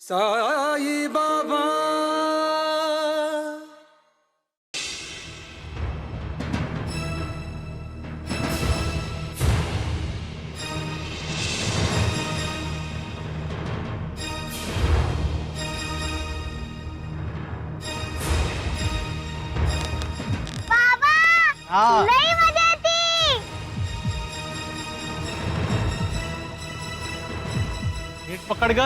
साई बाबा हाँ लई मजा येते. नीट पकड ग.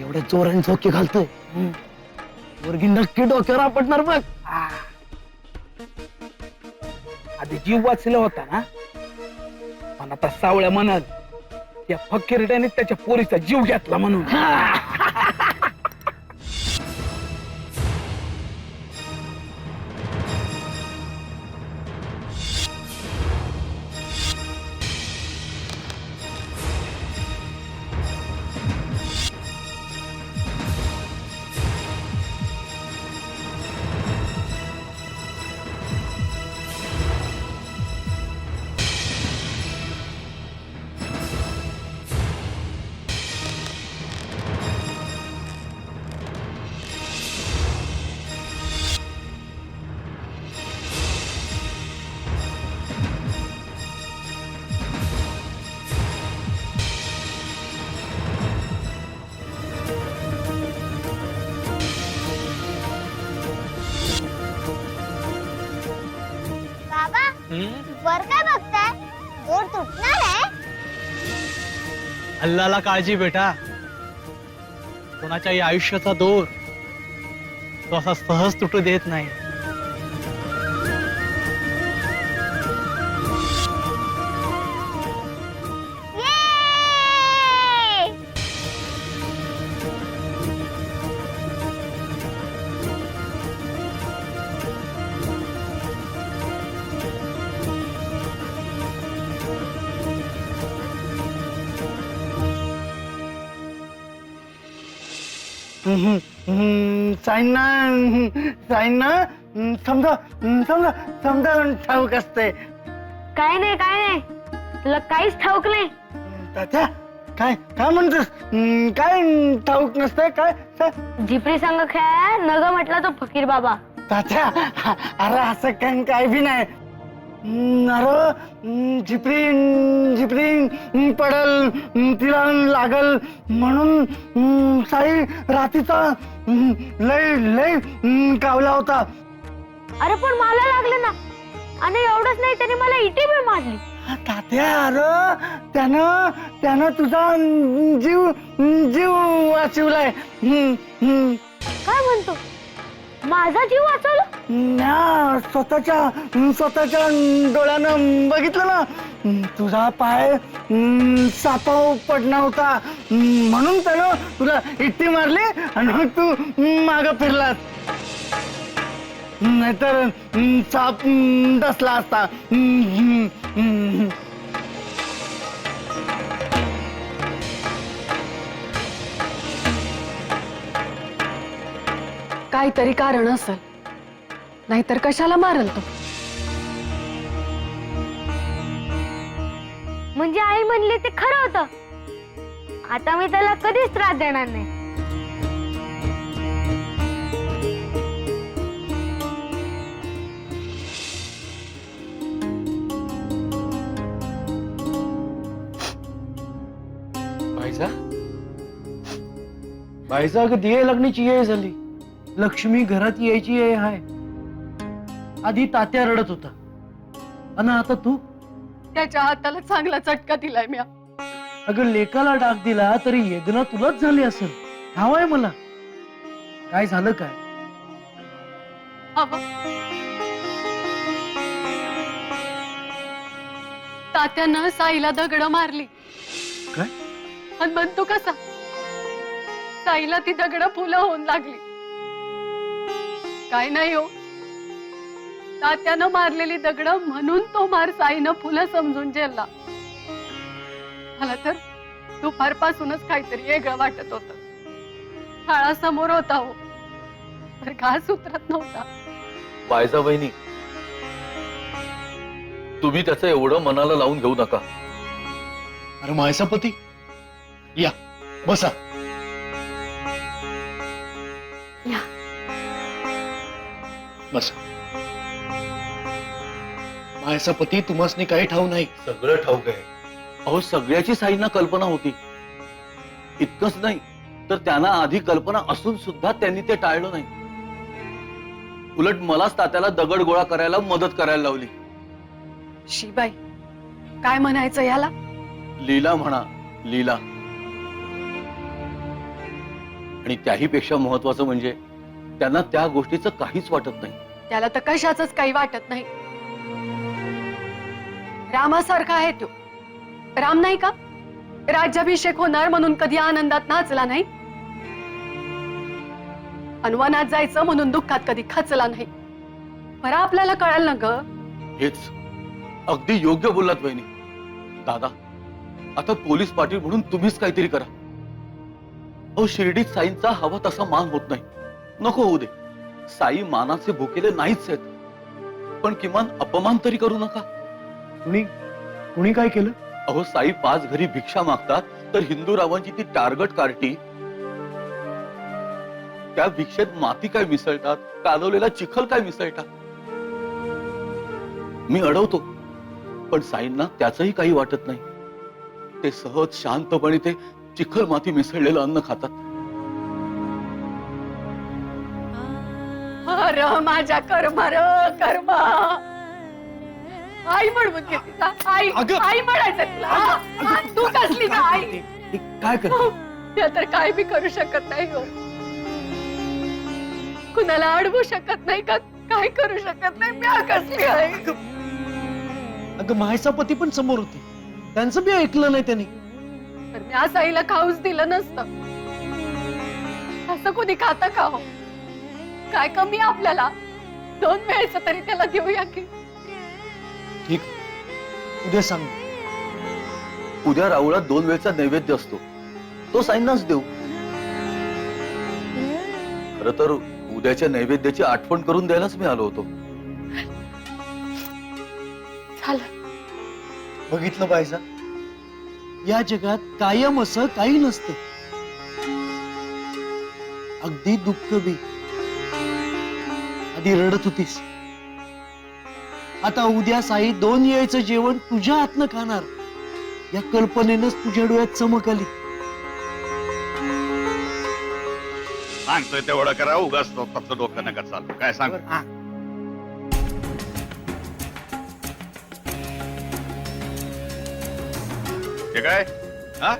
एवढे जोराने झोके घालतोय वर्गी नक्की डोक्यावर आपटणार बघ. आधी जीव वाचला होता ना, पण आता सावळ्या म्हणाल त्या फकीरड्याने त्याच्या पोरीचा जीव घेतला म्हणून. बाबा वर काय बघताय? दोर तुटणार आहे. अल्लाला काळजी बेटा. कोणाच्याही आयुष्याचा दोर तो असा सहज तुटू देत नाही. ये! साईंना साईंना समजा समजा समजा ठाऊक असते. काय नाही तुला काहीच ठाऊक नाही. तात्या काय काय म्हणतोस? काय ठाऊक नसतंय काय जिपरी संघ खेळा नग म्हटला तो फकीर बाबा. तात्या अरे असं काय बी नाही. अरे झिपरी झिपरी पडल तिला लागल म्हणून साई रात्रीचा लय लय कावला होता. अरे पण मला लागलं ना, आणि एवढंच नाही त्याने मला इटी पण मारली. तात्या अरे त्यानं तुझा जीव जीव वाचवलाय. काय म्हणतो? माझा जीव वाचवला? स्वतःच्या डोळ्यानं बघितलं ना, तुझा पाय सापाव पडला होता म्हणून त्यानं तुला इट्टी मारली आणि मग तू माग फिरलास. नाहीतर साप डसला असता. काहीतरी कारण असेल, नाहीतर कशाला मारल तो. म्हणजे आई म्हणली ते खरं होतं. आता मी त्याला कधीच त्रास देणार नाही. बाईचा अगदी लग्नाची वेळ झाली. लक्ष्मी घरात यायची वेळ आहे. आधी तात्या रडत होता आणि आता तू. त्याच्या हाताला चांगला चटका दिलाय मी. अगं लेकाला डाग दिला तरी वेदना तुलाच झाली असेल. ठाव आहे मला. काय झालं काय? तात्यानं साईला दगड मारली. काय? आणि म्हणतो कसा साईला ती दगड फुलं होऊन लागली. काय नाही हो, तात्यानं मारलेली दगड म्हणून तो मार साईनं फुलं समजून जेलला. मला तर दुपारपासूनच काहीतरी वेगळं वाटत होत. शाळा समोर होता हो, तर घास उतरत नव्हता. बायजा वहिनी, तुम्ही त्याचं एवढं मनाला लावून घेऊ नका. अरे मायसापती, या बसा. या. बसा. मायसापती, तुम्हासनी काही ठाऊ नाही. सगळं ठाऊक आहे. अहो, सगळ्याची साईंना कल्पना होती. इतकंच नाही तर त्यांना आधी कल्पना असून सुद्धा त्यांनी ते टाळलं नाही. उलट मलाच तात्याला दगड गोळा करायला मदत करायला लावली. शिबाई, काय म्हणायचं याला? लीला म्हणा, लीला. आणि त्याही पेक्षा महत्वाचं म्हणजे त्यांना त्या गोष्टीचं काहीच वाटत नाही. त्याला तर कशाच काही वाटत नाही. रामासारखा आहे तो. राम नाही का? राज्याभिषेक होणार म्हणून कधी आनंदात नाचला नाही, वनात जायचं म्हणून दुःखात कधी खचला नाही. बरं आपल्याला कळाल ना ग. हेच अगदी योग्य बोललात वहिनी. दादा, आता पोलीस पाटील म्हणून तुम्हीच काहीतरी करा. अहो, शिर्डीत साईंचा हवा तसा मान होत नाही. नको होऊ दे. साई मानाचे भुकेले नाहीच आहेत, पण किमान अपमान तरी करू नका. कुणी काय केलं? अहो, साई 5 घरी भिक्षा मागतात तर हिंदूरावांची ती टार्गट कार्टी, त्या भिक्षेत माती काय मिसळतात, कालवलेला चिखल काय मिसळतात. मी अडवतो, पण साईंना त्याचंही काही वाटत नाही. ते सहज शांतपणे ते चिखल माती मिसळलेलं अन्न खातात. अरे माझ्या कर्म र कर्म. आई म्हणून घेते का? आई आई म्हणायचं तुला. तू कसली का आई? काय कर? त्या तर काय बी करू शकत नाही हो. कुणाला अडवू शकत नाही का? काय करू शकत नाही. मी कसली आई? अगं मायसापती पण समोर होते, त्यांचं बी ऐकलं नाही त्यांनी. तर मी असं आईला खाऊच दिलं नसतं. असं कोणी खाता का हो? काय कमी आपल्याला? 2 वेळेचं तरी त्याला देऊया की. ठीक, उद्या सांग. उद्या राऊळात 2 वेळचा नैवेद्य असतो, तो साईंनाच देऊ. खरं तर उद्याच्या नैवेद्याची आठवण करून द्यायलाच मी आलो होतो. झालं. बघितलं बायसा, या जगात कायम असं काही नसतं. अगदी दुःख बी. आधी रडत होतीस, आता उद्या साई 2 वेळचं जेवण तुझ्या हातनं खाणार, या कल्पनेनंच तुझ्या डोळ्यात चमक आली. सांगतोय तेवढं करा, उगाच स्वतःचं डोकं नका चालू. काय सांग? हे काय? हा,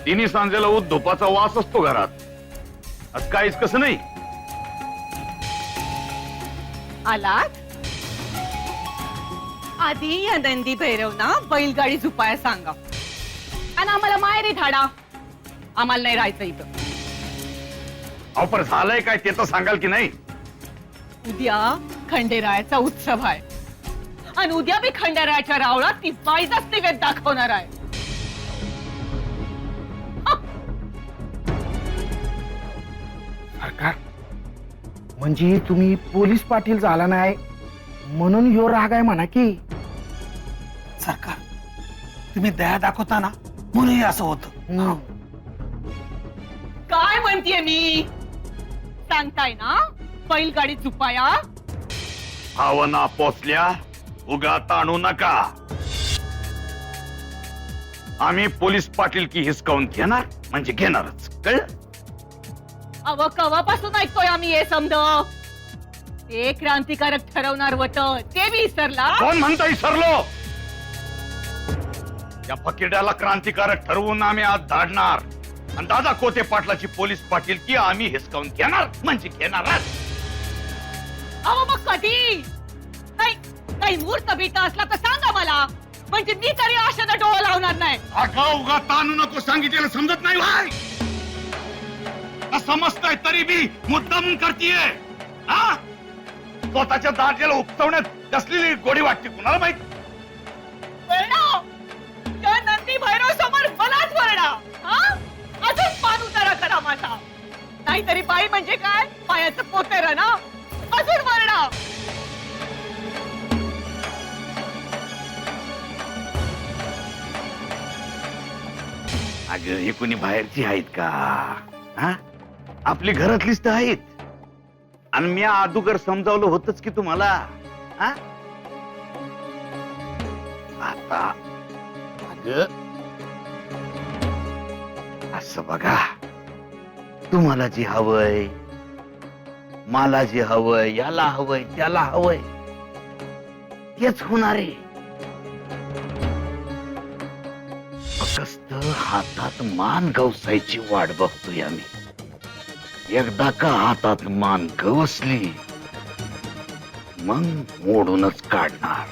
तिन्ही सांजेला धुपाचा वास असतो घरात. आज काहीच कसं नाही. आलात? आधी या नंदी भैरवना बैलगाडी झुपाया सांगा आणि आम्हाला माहेरी धाडा. आम्हाला नाही राहायचं इथं. अहो, पण झालंय काय ते तर सांगाल की नाही? उद्या खंडेरायाचा उत्सव आहे आणि उद्या मी खंडेरायाच्या रावळात ती बाईचाच निवेद दाखवणार आहे. सरकार, म्हणजे तुम्ही पोलीस पाटील झाला नाही म्हणून ह्यो राग आहे म्हणा की. सरकार, तुम्ही दया दाखवता ना म्हणून असं होतं. काय म्हणतीये मी? सांगताय ना बैलगाडी झुपाया. भावना पोचल्या, उगा ताणू नका. आम्ही पोलीस पाटील की हिसकावून घेणार म्हणजे घेणारच. कळलं? अव कवापासून ऐकतोय आम्ही हे समज. ते क्रांतिकारक ठरवणार होतं ते बी विसरला. कोण म्हणता विसरलो? या फकीड्याला क्रांतिकारक ठरवून आम्ही आज धाडणार आणि दादा कोते पाटलाची पोलीस पाटील की आम्ही हिसकावून घेणार म्हणजे घेणारच. अहो मग कधी? काही मुहूर्त बीत असला तर सांगा मला. म्हणजे मी तरी आशाचा डोळा लावणार नाही. अगं उगा ताणू नको, सांगितलेलं समजत नाही भाई. समजतंय तरी बी मुद्दामून करतीये. हा, स्वतःच्या दाट्याला उपटवण्यात कसलेली गोडी वाटते कुणाला माहित. वरडा, त्या नंदी भैरव समोर मलाच वरडा. हा, अजून मान उतारा करा माझा. नाहीतरी बाई म्हणजे काय, पायाचं पोतेर ना. अजून वरडा. अगं हे कोणी बाहेरची आहेत का? हा, आपली घरातलीच तर आहेत. आणि मी अगोदर समजावलं होतच की तुम्हाला. हा, आता अगं असं बघा, तुम्हाला जे हवंय, मला जे हवंय, याला हवंय, त्याला हवंय, हेच होणार आहे. फक्त हातात मान गवसायची वाट बघतोय आम्ही. एकदा का हातात मान गवसली, मग मोडूनच काढणार.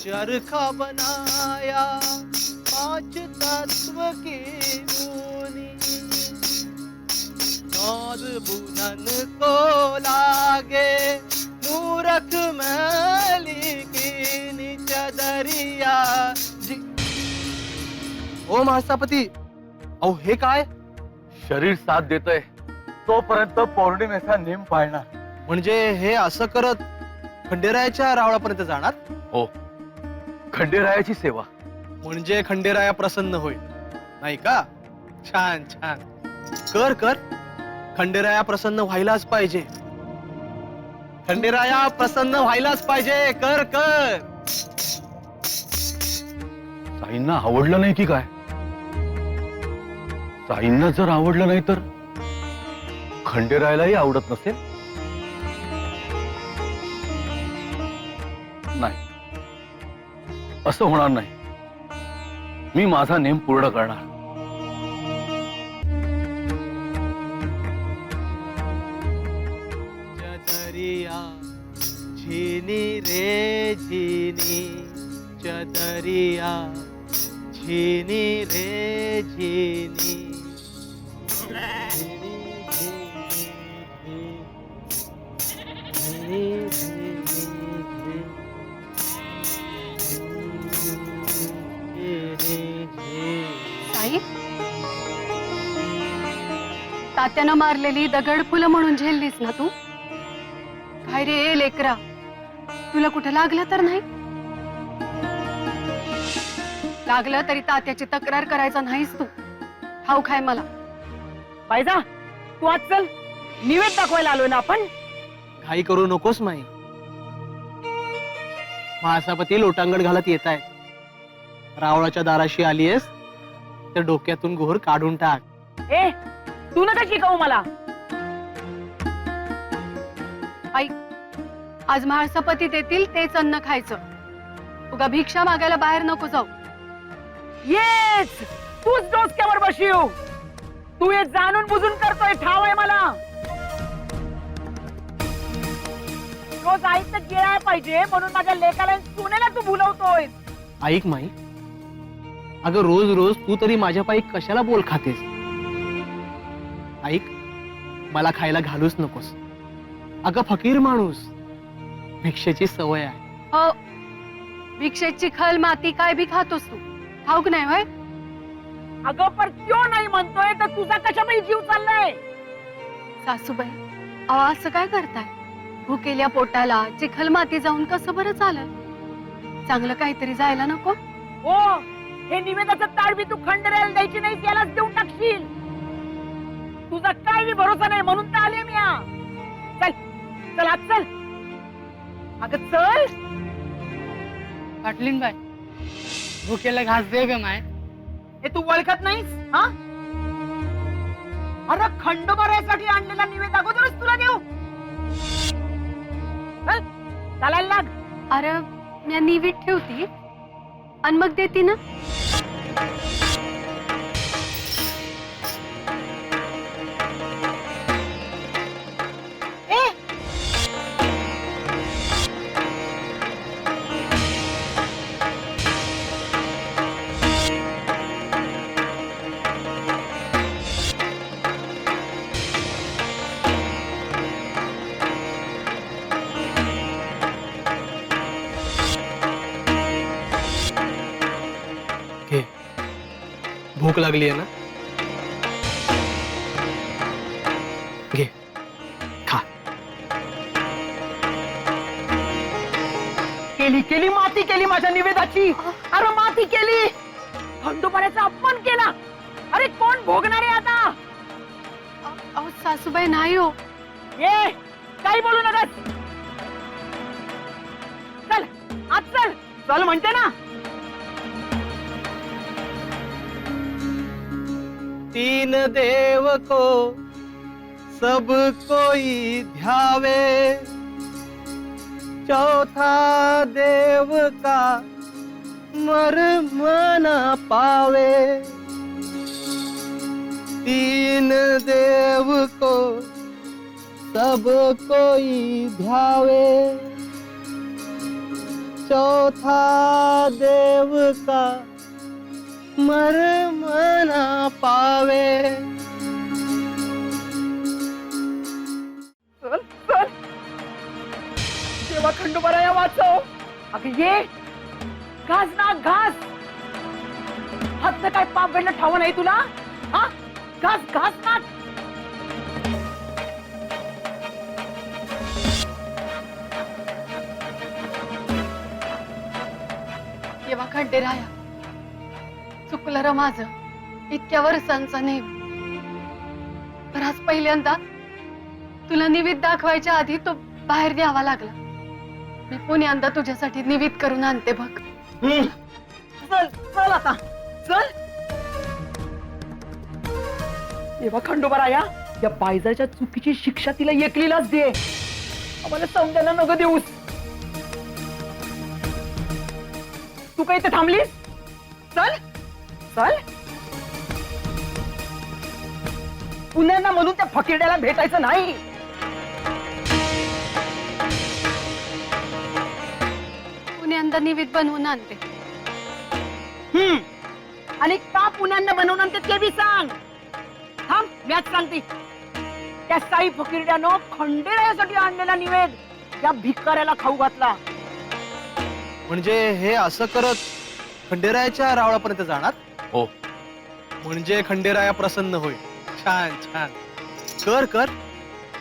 चरखा बनाया 5 तत्व के मुनि, और बुनन को लागे मूरख मैली की चदरिया जी. ओ महासापती, अहो हे काय? शरीर साथ देतय तोपर्यंत पौर्णिमेचा नेम पाळणार. म्हणजे हे असं करत खंडेरायाच्या रावळापर्यंत जाणार? हो, खंडेरायाची सेवा. म्हणजे खंडेराया प्रसन्न होईल, नाही का? छान छान, कर कर. खंडेराया प्रसन्न व्हायलाच पाहिजे. खंडेराया प्रसन्न व्हायलाच पाहिजे. कर कर. साईंना आवडलं नाही की काय? साईंना जर आवडलं नाही तर खंडेरायालाही आवडत नसेल. नाही, असं होणार नाही. मी माझा नेम पूर्ण करणार. चदरिया झिनी रे झिनी, चदरिया झिनी रे झिनी. साई, तात्यानं मारलेली दगड फुलं म्हणून झेललीस ना तू? काय रे लेकरा, तुला कुठं लागलं तर नाही? लागलं तरी तात्याची तक्रार करायचा नाहीस तू. ठाऊक आहे मला. बायजा, तू आज चल, निवेद दाखवायला आलोय ना आपण. घाई करू नकोस माई. महासापती लोटांगण घालत येत आहेत. रावळाच्या दाराशी आलीयस तर डोक्यातून घोर काढून टाक. ए, तू नका शिकवू मला. आई, आज महासपती देतील तेच अन्न खायचं. उगा भिक्षा मागायला बाहेर नको जाऊ. येस, तूच डोसक्यावर बशीव. तू हे जाणून बुजून करतोय, ठाव आहे मला. रोज आईचं गिळाय पाहिजे म्हणून माझ्या लेकाला सुनेला तू भुलवतोय. ऐक माई, अगं रोज रोज तू तरी माझ्या पायी कशाला बोल खातेस? ऐक, मला खायला घालूच नकोस. अगं फकीर माणूस, भिक्षेची सवय आहे. हो, भिक्षेची खल माती काय बी खातोस तू, ठाऊक नाही होय? अगं पर क्यों नाही म्हणतोय तर तुझा कशापायी जीव चाललाय? सासूबाई, अहो असं काय करताय? भुकेल्या पोटाला चिखल माती जाऊन कसं बरं चालेल? चांगलं काहीतरी जायला नको? हो, हे निवेदाचं ताड बी तू खंडेरायाला द्यायची नाही, त्यालाच देऊन टाकशील. तुझा काय बी भरोसा नाही म्हणून तर आले मी. चल चल आत चल. अगं चल. पाटलीन बाई, भुकेला घास दे ग माय. हे तू ओळखत नाहीस? हा, अरे खंडोबारासाठी आणलेला निवेद अगोदरच तुला देऊ. चल, चालायला लाग. अरे मी निवीट ठेवती आणि मग देती ना. भूक लागली आहे ना? घे, खा. केली केली माती केली माझ्या निवेदाची. अरे माती केली, खंडोबाऱ्याचा अपमान केला. अरे कोण भोगणार आहे आता? अहो सासूबाई नाही हो. ये काही बोलू नका. चल आज चल चल म्हणते ना. तीन देव को सब कोई ध्यावे, चौथा देव का मर्म न पावे. तीन देव को सब कोई ध्यावे, चौथा देव का मर्म न पावे. चल चल देवा खंडोबाराया वाचव. अगं ये घास ना घास. हातनं काय पाप घडलं ठाव नाही तुला? हा घास घास ना. येवा खंडेराया, चुकलं र माझं. इतक्या वर्षांचा नेम. पण आज पहिल्यांदा तुला निवेद दाखवायच्या आधी तो बाहेर न्यावा लागला. मी पुण्यांदा तुझ्यासाठी निवेद करून आणते बघ. चल चल आता चल. देवा खंडोबाराया, या पायजाच्या चुकीची शिक्षा तिला एकलीलाच दे. आम्हाला समजायला नको देऊस. तू काही इथे थांबलीस? चल चल. पुण्यांना म्हणून त्या फकीरड्याला भेटायचं नाही. पुण्यांदा निवेद बनवून आणते. आणि का पुण्यांना बनवून आणते ते बी सांग. थांब मॅच सांगते. त्या साई फकीरड्यानं खंडेरायासाठी आणलेला निवेद या भिकाऱ्याला खाऊ घातला. म्हणजे हे असं करत खंडेरायाच्या रावळापर्यंत जाणार? हो. म्हणजे खंडेराया प्रसन्न होईल. छान छान. कर कर.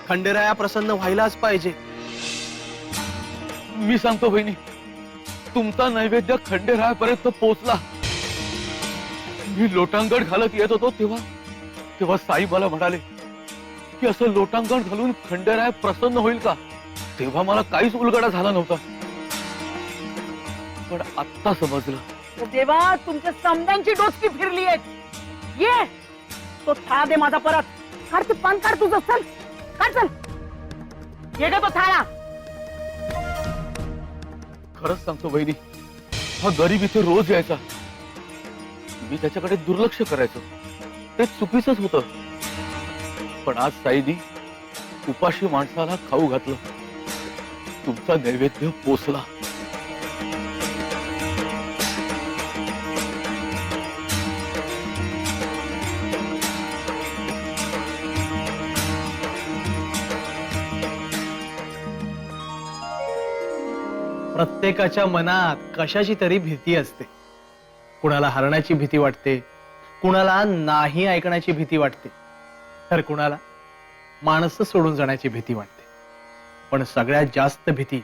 खंडेराया प्रसन्न व्हायलाच पाहिजे. मी सांगतो बहिणी, तुमचा नैवेद्य खंडेरायापर्यंत पोहोचला. मी लोटांगण घालत येत होतो तेव्हा साई मला म्हणाले की असं लोटांगण घालून खंडेराय प्रसन्न होईल का? तेव्हा मला काहीच उलगडा झाला नव्हता, पण आत्ता समजलं. देवा तुमच्या समद्यांची डोसकी फिरली आहे. ये तो थाळा दे माझा परत. काढ तू पान काढ तुझं. चल काढ चल. ये ग तो थाळा. खरंच सांगतो बहिणी, हा गरीब इथे रोज यायचा. मी त्याच्याकडे दुर्लक्ष करायचो. ते चुकीचंच होतं. पण आज साईनी उपाशी माणसाला खाऊ घातलं. तुमचा नैवेद्य पोचला. प्रत्येकाच्या मनात कशाची तरी भीती असते. कुणाला हरण्याची भीती वाटते, कुणाला नाही ऐकण्याची भीती वाटते, तर कुणाला माणसं सोडून जाण्याची भीती वाटते. पण सगळ्यात जास्त भीती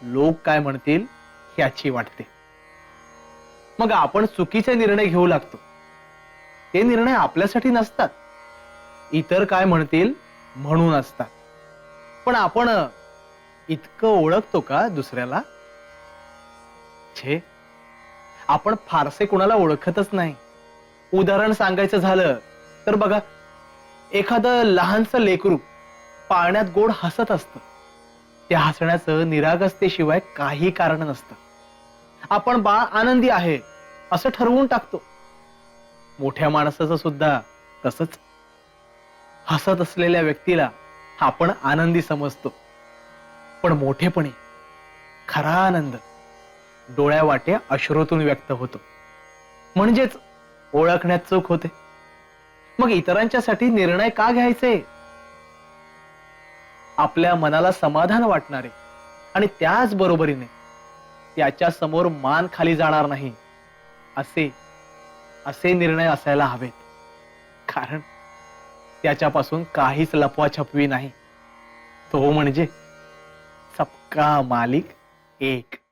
लोक काय म्हणतील याची वाटते. मग आपण चुकीचे निर्णय घेऊ लागतो. ते निर्णय आपल्यासाठी नसतात, इतर काय म्हणतील म्हणून असतात. पण आपण इतकं ओळखतो का दुसऱ्याला? छे, आपण फारसे कुणाला ओळखतच नाही. उदाहरण सांगायचं झालं तर बघा, एखादं लहानसं लेकरू पाळण्यात गोड हसत असतं. त्या हसण्याचं निरागसतेशिवाय काही कारण नसतं. आपण बाळ आनंदी आहे असं ठरवून टाकतो. मोठ्या माणसाचं सुद्धा तसंच. हसत असलेल्या व्यक्तीला आपण आनंदी समजतो, पण मोठेपणी खरा आनंद डोळ्यावाटे अश्रूतून व्यक्त होतो. म्हणजेच ओळखण्यात चूक होते. मग इतरांच्यासाठी निर्णय का घ्यायचे? आपल्या मनाला समाधान वाटणारे आणि त्याच बरोबरीने त्याच्या समोर मान खाली जाणार नाही असे असे निर्णय असायला हवेत, कारण त्याच्यापासून काहीच लपवाछपवी नाही. तो म्हणजे सबका मालिक एक.